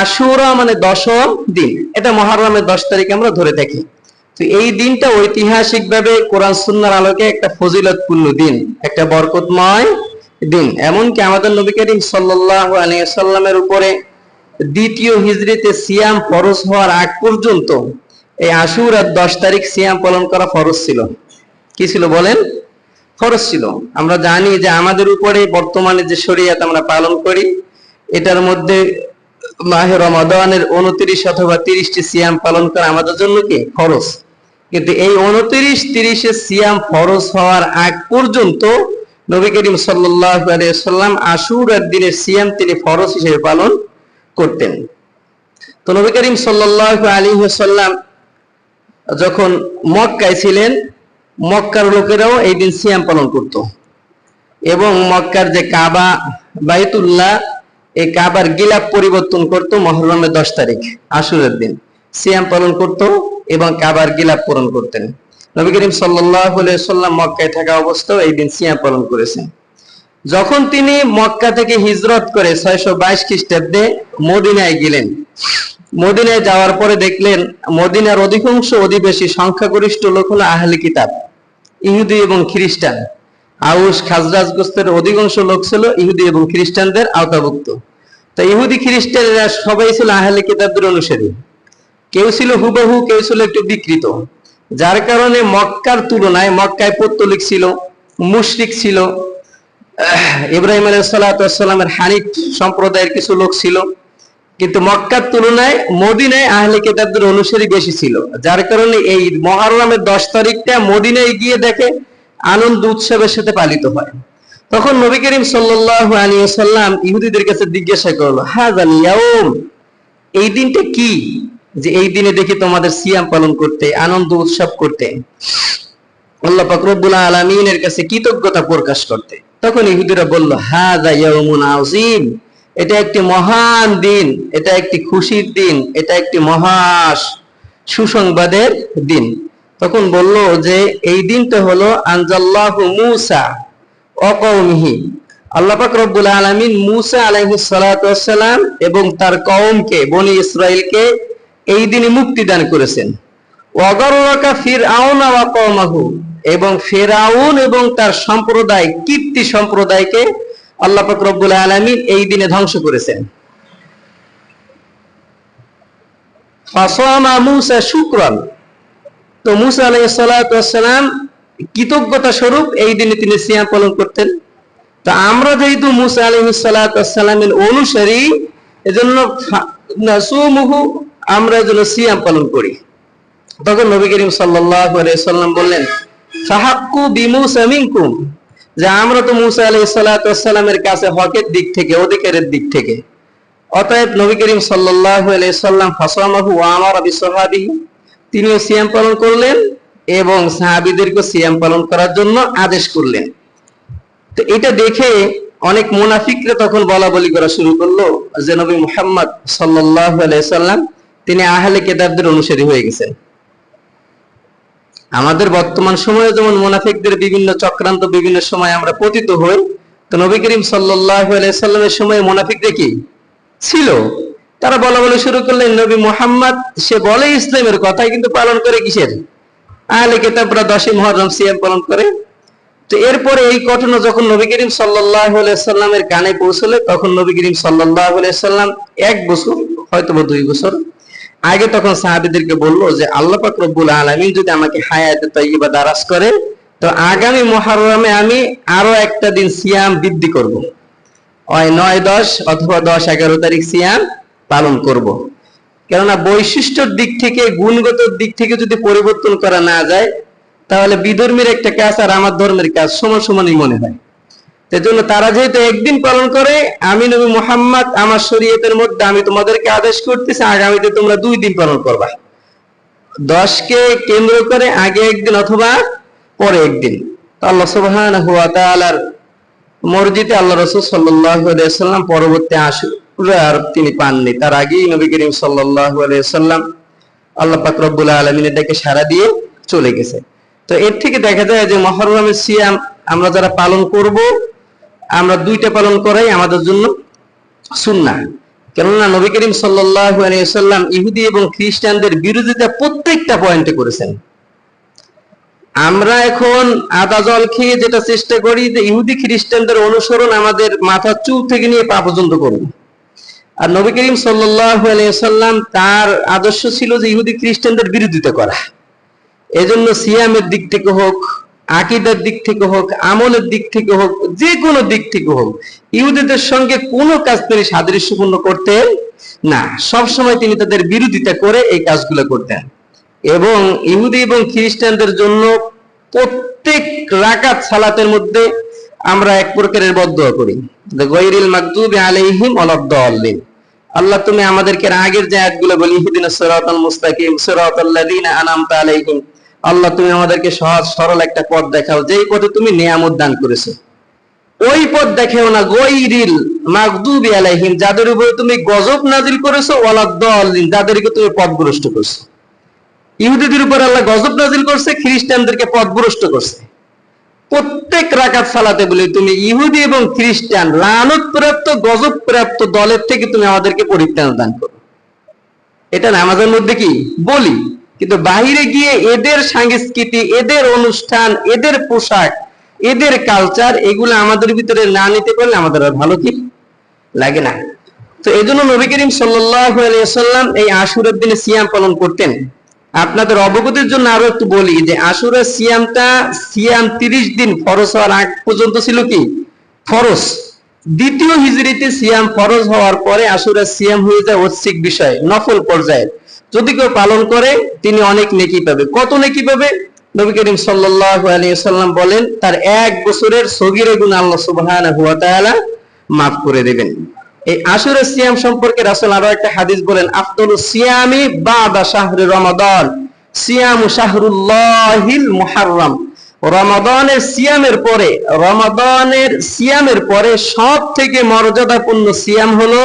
আশুরা মানে 10ম দিন, এটা মুহররমের 10 তারিখ আমরা ধরে থাকি। তো এই দিনটা ঐতিহাসিকভাবে কোরআন সুন্নাহর আলোকে একটা ফজিলতপূর্ণ দিন, একটা বরকতময় দিন। এমনকি আমাদের নবী করিম সাল্লাল্লাহু আলাইহি ওয়াসাল্লামের উপরে দ্বিতীয় হিজরিতে সিয়াম ফরজ হওয়ার আগ পর্যন্ত এই আশুরার 10 তারিখ সিয়াম পালন করা ফরজ ছিল। কি ছিল বলেন? ফরজ ছিল। আমরা জানি যে আমাদের উপরে বর্তমানে যে শরীয়ত আমরা পালন করি, এটার মধ্যে মাহে রমাদানের 29 অথবা 30টি সিয়াম পালন করা আমাদের জন্য কি ফরজ। কিন্তু এই 29-30 সিয়াম ফরজ হওয়ার আগ পর্যন্ত নবী করিম সাল্লাল্লাহু আলাইহি ওয়াসাল্লাম আশুরার দিনের সিয়াম তিনি ফরজ হিসেবে পালন করতেন। তো নবী করিম সাল্লাল্লাহু আলাইহি ওয়াসাল্লাম যখন মক্কায় ছিলেন, মক্কার লোকেরাও এই দিন সিয়াম পালন করত এবং মক্কার যে কাবা বাইতুল্লাহ, এই কাবার গিলাফ পরিবর্তন করত মুহররমের 10 তারিখ আশুরার দিন সিয়াম পালন করত এবং কাবার গিলাফ পূরণ করতেন। নবী করিম সাল্লাল্লাহু আলাইহি ওয়াসাল্লাম মক্কায় থাকা অবস্থায় এই দিন সিয়াম পালন করেছেন। যখন তিনি মক্কা থেকে হিজরত করে 622 খ্রিস্টাব্দে মদিনায় গেলেন, মদিনায় যাওয়ার পরে দেখলেন মদিনার অধিকাংশ অধিবাসী সংখ্যাগরিষ্ঠ লোক হলো আহলে কিতাব, ইহুদি এবং খ্রিস্টান। আউস খাজরাজ গোত্রের অধিকাংশ লোক ছিল ইহুদি এবং খ্রিস্টানদের আওতাভুক্ত। তো ইহুদি খ্রিস্টানেরা সবাই ছিল আহলে কিতাবদের অনুসারী, কেউ ছিল হুবহু, কেউ ছিল একটু বিকৃত। যার কারণে মক্কার তুলনায় মক্কায় পৌত্তলিক ছিল, মুশরিক ছিল, ইব্রাহিম আলাইহিস সালাতু ওয়াস সালামের হানিফ সম্প্রদায়ের কিছু লোক ছিল। কিন্তু মক্কার তুলনায় মদিনায় আহলে কিতাবদের অনুসারী বেশি ছিল। যার কারণে এই মুহররমের 10 তারিখটা মদিনায় গিয়ে দেখে আনন্দ উৎসবের সাথে পালিত হয়। তখন নবী করিম সাল্লাল্লাহু আলাইহি ওয়াসাল্লাম ইহুদিদের কাছে জিজ্ঞাসা করলো, হাযাল ইয়াউম, এই দিনটা কি যে এই দিনে দেখি তোমাদের সিয়াম পালন করতে, আনন্দ উৎসব করতে, আল্লাহ পাক রব্বুল আলামিনের কাছে কৃতজ্ঞতা প্রকাশ করতে। তখন ইহুদিরা বলল, হাযা ইয়াউমুন আযীম, এটা একটি মহান দিন, এটা একটি খুশির দিন, এটা একটি মহা সুসংবাদের দিন। তখন বলল যে এই দিনটা হলো আনজাল্লাহু মূসা ওয়া কওমিহি, আল্লাহ পাক রব্বুল আলামিন মূসা আলাইহিস সালাতু ওয়াস সালাম এবং তার কওমকে, বনি ইসরাইলকে এই দিনে মুক্তি দান করেছেন। ওয়া গাররাকা ফিরআউন ওয়া কওমাহু, এবং ফিরআউন এবং তার সম্প্রদায়, কিপ্তি সম্প্রদায়কে আল্লাহ পাক রব্বুল আলামিন এই দিনে ধ্বংস করেছেন। ফাসামা মূসা শুকরান, তো মূসা আলাইহিস সালাতু ওয়াস সালাম কৃতজ্ঞতা স্বরূপ এই দিনে তিনি সিয়াম পালন করতেন। তো আমরা যেহেতু মূসা আলাইহিস সালাতু ওয়াস সালামের অনুসারী, এজন্য নাসুমুহু, আমরা যেন সিয়াম পালন করি। তখন নবী করিম সাল্লাল্লাহু আলাইহি ওয়াসাল্লাম বললেন, ফাহাক্কু বিমূসা মিনকুম, যে আমরা তো মূসা আলাইহিস সালাতু ওয়াস সালামের কাছে হকের দিক থেকে, অধিকারের দিক থেকে। অতএব নবী করিম সাল্লাল্লাহু আলাইহি ওয়াসাল্লাম ফাসামাহু ওয়া আমারা বিসহাবিহি, তিনিও সিয়াম পালন করলেন এবং সাহাবীদেরকে সিয়াম পালন করার জন্য আদেশ করলেন। তো এটা দেখে অনেক মুনাফিকরা তখন বলা বলি করা শুরু করলো যে নবী মুহাম্মদ সাল্লাল্লাহু আলাইহি ওয়াসাল্লাম তিনি আহলে কিতাবদের অনুসারী হয়ে গেছেন। আমাদের বর্তমান সময়ে যেমন মুনাফিকদের বিভিন্ন চক্রান্ত বিভিন্ন সময় আমরা পতিত হই, তো নবী করিম সাল্লাল্লাহু আলাইহি সাল্লামের সময় মুনাফিকরা কি ছিল? তারা বলা বলি শুরু করলেন নবী মুহাম্মদ সে বলে ইসলামের কথাই, কিন্তু পালন করে কিসের? আহলে কিতাবরা 10ই মুহররম সিয়াম পালন করে। তো এরপরে এই ঘটনা যখন নবী করিম সাল্লাল্লাহু আলাইহি সাল্লামের কানে পৌঁছলে, তখন নবী করিম সাল্লাল্লাহু আলাইহি সাল্লাম 1 বছর হয়তো 2 বছর আগে তখন সাহাবীদেরকে বললো যে আল্লাহ পাক রব্বুল আলামিন যদি আমাকে হায়াতে তাইয়্যিবা দারাজ করে, তো আগামী মুহররমে আমি আরো একটা দিন সিয়াম বৃদ্ধি করব, হয় 9-10 অথবা 10-11 তারিখ সিয়াম পালন করব। কেননা বৈশিষ্ট্যের দিক থেকে, গুণগত দিক থেকে যদি পরিবর্তন করা না যায়, তাহলে বিধর্মীর একটা কাজ আর আমার ধর্মের কাজ সমান সমানই মনে হয়। সেজন্য তারা যেহেতু একদিন পালন করে, আমি নবী মুহাম্মদ আমার শরীয়তের মধ্যে আমি তোমাদেরকে আদেশ করতেছি আগামীতে তোমরা 2 দিন পালন করবা, 10কে কেন্দ্র করে আগে একদিন অথবা পরে একদিন। আল্লাহ সুবহানাহু ওয়া তাআলার মর্জিতে আল্লাহ রাসূল সাল্লাল্লাহু আলাইহি ওয়াসাল্লাম পরবর্তী আশুরার তিনি পাননি, তার আগেই নবী করিম সাল্লাল্লাহু আলাইহি ওয়াসাল্লাম আল্লাহ পাক রব্বুল আলামিনের ডাকে সাড়া দিয়ে চলে গেছে। তো এর থেকে দেখা যায় যে মুহররমের সিয়াম আমরা যারা পালন করব, আমরা 2টা পালন করাই আমাদের জন্য সুন্নাহ। কেননা নবী করিম সাল্লাল্লাহু আলাইহি ওয়াসাল্লাম ইহুদি এবং খ্রিস্টানদের বিরোধিতা প্রত্যেকটা পয়েন্টে করেছেন। আমরা এখন আদা জল খেয়ে যেটা চেষ্টা করি যে ইহুদি খ্রিস্টানদের অনুসরণ আমাদের মাথার চুল থেকে নিয়ে পা পর্যন্ত করব, আর নবী করিম সাল্লাল্লাহু আলাইহি ওয়াসাল্লাম তার আদর্শ ছিল যে ইহুদি খ্রিস্টানদের বিরোধিতা করা। এজন্য সিয়ামের দিক থেকে হোক, আকীদার দিক থেকে হোক, আমলের দিক থেকে হোক, যে কোনো দিক থেকে হোক, ইহুদিদের সঙ্গে কোনো কাজ তিনি সাদৃশ্যপূর্ণ করতেন না। সব সময় তিনি তাদের বিরোধিতা করে এই কাজগুলো করতেন। এবং ইহুদি এবং খ্রিস্টানদের জন্য প্রত্যেক রাকাত সালাতের মধ্যে আমরা এক প্রকারের বদদোয়া করি, গায়রিল মাগদুবি আলাইহিম ওয়ালাদ-দাল্লিন। আল্লাহ তুমি আমাদেরকে আগের যে আয়াতগুলো বলি, ইহদিনাস সিরাতাল মুস্তাকিম সিরাতাল্লাযিনা আনআমতা আলাইহিম, আল্লাহ তুমি আমাদেরকে সহজ সরল একটা পথ দেখাও, যেই পথে তুমি নিয়ামত দান করেছো। ওই পথ দেখাও না গায়রিল মাগদুবি আলাইহিম, যাদের উপরে তুমি গজব নাজিল করেছো, ওয়ালাদ-দাল্লিন, যাদেরকে তুমি পথভ্রষ্ট করেছো। ইহুদিদের উপর আল্লাহ গজব নাজিল করছে, খ্রিস্টানদেরকে পথভ্রষ্ট করছে। প্রত্যেক রাকাত সালাতে বলি তুমি ইহুদি এবং খ্রিস্টান লানত প্রাপ্ত গজব প্রাপ্ত দলের থেকে তুমি আমাদেরকে পরিত্রাণ দান করো। এটা নামাজের মধ্যে কি বলি, কিন্তু বাহিরে গিয়ে এদের সংস্কৃতি, এদের অনুষ্ঠান, এদের পোশাক, এদের কালচার, এগুলো আমাদের ভিতরে না নিতে পারলে আমাদের আর ভালো কি লাগে না। তো এই জন্য নবী করিম সাল্লাল্লাহু আলাইহি ওয়াসাল্লাম এই আশুরার দিনে সিয়াম পালন করতেন। আপনাদের অবগতির জন্য আরো একটু বলি যে আশুরার সিয়াম 30 দিন ফরজ হওয়ার আগ পর্যন্ত ছিল কি ফরজ। দ্বিতীয় হিজরিতে সিয়াম ফরজ হওয়ার পরে আশুরার সিয়াম হয়ে যায় ঐচ্ছিক বিষয়, নফল পর্যায়ে। যদি কেউ পালন করে তিনি অনেক নেকি পাবে। কত নেকি পাবে? নবী করিম সাল্লাল্লাহু আলাইহি ওয়াসাল্লাম বলেন তার 1 বছরের সগীরা গুনাহ আল্লাহ সুবহানাহু ওয়া তাআলা মাফ করে দেবেন। এই আশুরার সিয়াম সম্পর্কে রাসূল আরো একটা হাদিস বলেন, আফদালুস সিয়ামি বাদা শাহরি রমাদান সিয়ামু শাহরুল্লাহিল মুহাররম। রমাদানের সিয়ামের পরে সব থেকে মর্যাদাপূর্ণ সিয়াম হলো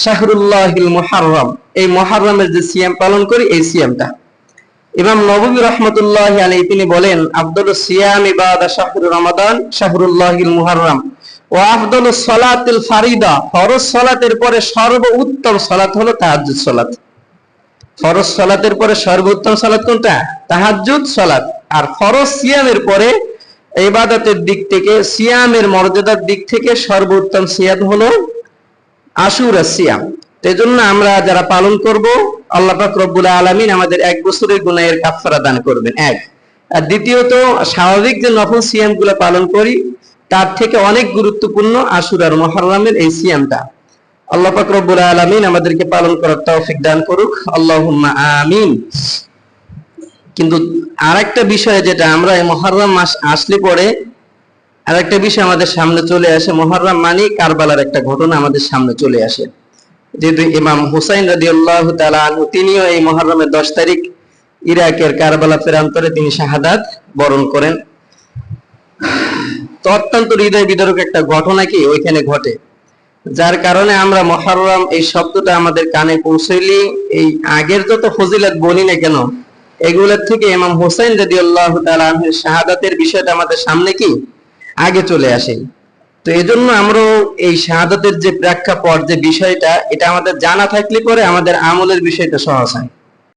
শাহরুল্লাহিল মুহাররম। এই মুহাররমের যে সিয়াম পালন করি, এই সিয়ামটা ইমাম নববী রাহমাতুল্লাহি আলাইহি তিনি বলেন, আফদালুস সিয়ামি বাদা শাহরি রমাদান শাহরুল্লাহিল মুহাররম ওয়া আফদালুস সালাতিল ফারিদা, ফরজ সালাতের পরে সর্বোত্তম সালাত হলো তাহাজ্জুদ সালাত। ফরজ সালাতের পরে সর্বোত্তম সালাত কোনটা? তাহাজ্জুদ সালাত। আর ফরজ সিয়ামের পরে ইবাদতের দিক থেকে, সিয়ামের মর্যাদার দিক থেকে সর্বোত্তম সিয়াম হলো আশুরা সিয়াম। এজন্য আমরা যারা পালন করব, আল্লাহ পাক রব্বুল আলামিন আমাদের 1 বছরের গুনাহের কাফারা দান করবেন। এক। আর দ্বিতীয়ত স্বাভাবিক যে নফল সিয়াম গুলো পালন করি তার থেকে অনেক গুরুত্বপূর্ণ আশুরার মুহররমের এই সিয়ামটা। আল্লাহ পাক রব্বুল আলামিন আমাদেরকে পালন করার তৌফিক দান করুক, আল্লাহুম্মা আমিন। কিন্তু আরেকটা বিষয় যেটা আমরা এই মুহররম মাস আসলে পরে আরেকটা বিষয় আমাদের সামনে চলে আসে, মুহররম মানে কারবালার একটা ঘটনা আমাদের সামনে চলে আসে। যেহেতু ইমাম হুসাইন রাদিয়াল্লাহু তাআলা আনহু তিনিও এই মুহররমের 10 তারিখ ইরাকের কারবালা প্রান্তরে তিনি শাহাদাত বরণ করেন। তো অত্যন্ত হৃদয় বিদারক একটা ঘটনা কি ওইখানে ঘটে, যার কারণে আমরা মুহররম এই শব্দটা আমাদের কানে পৌঁছাইলে এই আগের যত ফজিলত বলি না কেন, এগুলোর থেকে ইমাম হুসাইন রাদিয়াল্লাহু তাআলা আনহুর শাহাদাতের বিষয়টা আমাদের সামনে কি আগে চলে আসে। তো এজন্য আমরা এই শাহাদাতের যে প্রেক্ষাপট, যে বিষয়টা, এটা আমাদের জানা থাকলে পরে আমাদের আমলের বিষয়টা সহজ হয়।